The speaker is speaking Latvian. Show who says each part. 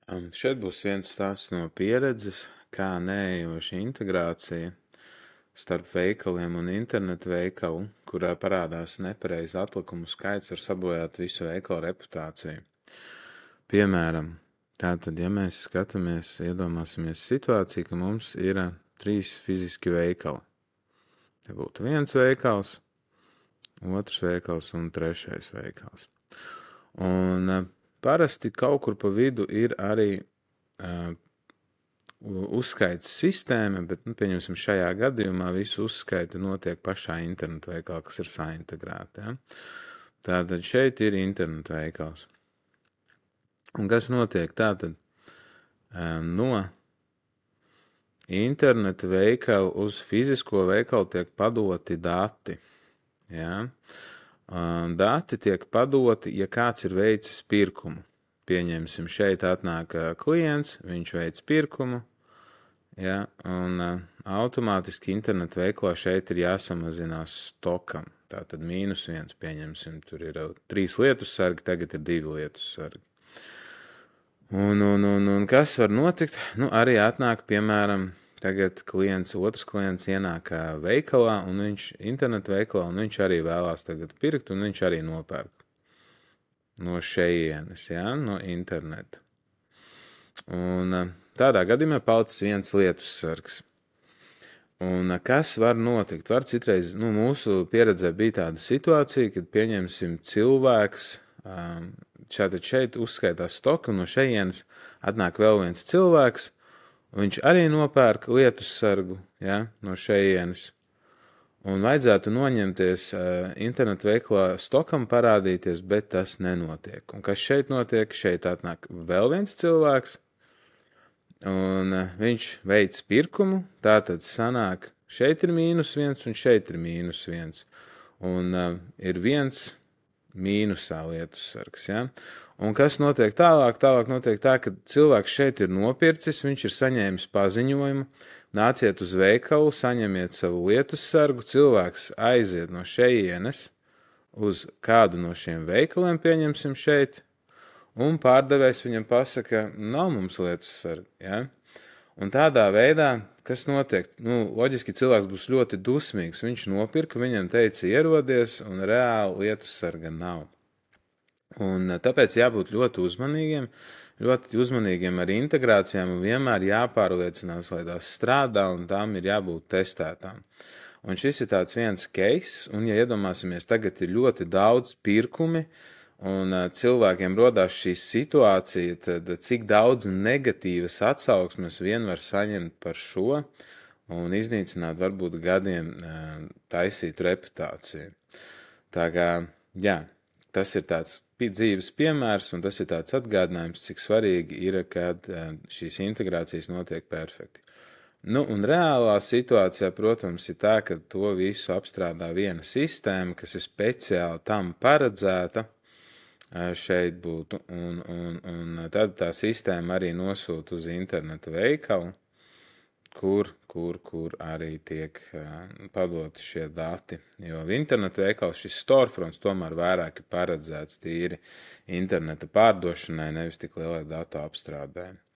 Speaker 1: Šeit būs viens stāsts no pieredzes, kā neejoša integrācija starp veikaliem un internetu veikalu, kurā parādās nepareizs atlikumu skaits, var sabojāt visu veikalu reputāciju. Piemēram, tātad, ja mēs skatāmies, iedomāsimies situāciju, ka mums ir 3 fiziski veikali. Te būtu viens veikals, otrs veikals un trešais veikals. Un parasti kaut kur pa vidu ir arī uzskaitas sistēma, bet, pieņemsim, šajā gadījumā visu uzskaita notiek pašā internetu veikalā, kas ir saintegrēta. Ja? Tātad šeit ir internetu veikals. Un kas notiek? Tātad no internetu veikalu uz fizisko veikalu tiek padoti dati. Ja? Dati tiek padoti, ja kāds ir veicis pirkumu. Pieņemsim, šeit atnāk klients, viņš veic pirkumu, ja, un automātiski internetu veiklā šeit ir jāsamazinās stokam. Tātad -1, pieņemsim, tur ir 3 lietus sargi, tagad ir 2 lietus sargi. Un kas var notikt? Arī atnāk, piemēram, tagad otrs klients ienāk veikalā, un viņš internetu veikalā, un viņš arī vēlās tagad pirkt, un viņš arī nopērk no šejienes, ja, no interneta. Un tādā gadījumā palicis viens lietus sargs. Un kas var notikt? Var citreiz, mūsu pieredzē bija tāda situācija, kad pieņemsim cilvēks, šeit uzskaitās stoku, un no šejienes atnāk vēl viens cilvēks, un viņš arī nopērk lietus sargu, ja, no šejienes. Un vajadzētu noņemties internetu veiklā stokam parādīties, bet tas nenotiek. Un kas šeit notiek? Šeit atnāk vēl viens cilvēks, un viņš veic pirkumu, tātad sanāk, šeit ir -1 un šeit ir -1. Un ir viens mīnusā lietus sargs, ja? Un kas notiek tālāk? Tālāk notiek tā, ka cilvēks šeit ir nopircis, viņš ir saņēmis paziņojumu, nāciet uz veikalu, saņemiet savu lietus sargu, cilvēks aiziet no šejienes uz kādu no šiem veikaliem, pieņemsim šeit, un pārdevējs viņam pasaka, nav mums lietus sargi, ja? Un tādā veidā, kas notiek? Loģiski cilvēks būs ļoti dusmīgs, viņš nopirka, viņam teica ierodies, un reāli lietus sarga nav. Un tāpēc jābūt ļoti uzmanīgiem ar integrācijām, un vienmēr jāpārliecinās, lai tās strādā, un tām ir jābūt testētām. Un šis ir tāds viens case, un ja iedomāsimies, tagad ir ļoti daudz pirkumi, un cilvēkiem rodās šī situācija, tad cik daudz negatīvas atsauksmes vien var saņemt par šo, un iznīcināt varbūt gadiem taisītu reputāciju. Tā kā, jā. Tas ir tāds dzīves piemērs, un tas ir tāds atgādinājums, cik svarīgi ir, kad šīs integrācijas notiek perfekti. Un reālā situācijā, protams, ir tā, ka to visu apstrādā viena sistēma, kas ir speciāli tam paredzēta šeit būtu, un tad tā sistēma arī nosūta uz internetu veikalu, kur arī tiek padoti šie dati. Jo internetu veikals šis storefronts tomēr vairāk ir paredzēts tīri interneta pārdošanai, nevis tik lielai datu apstrādē.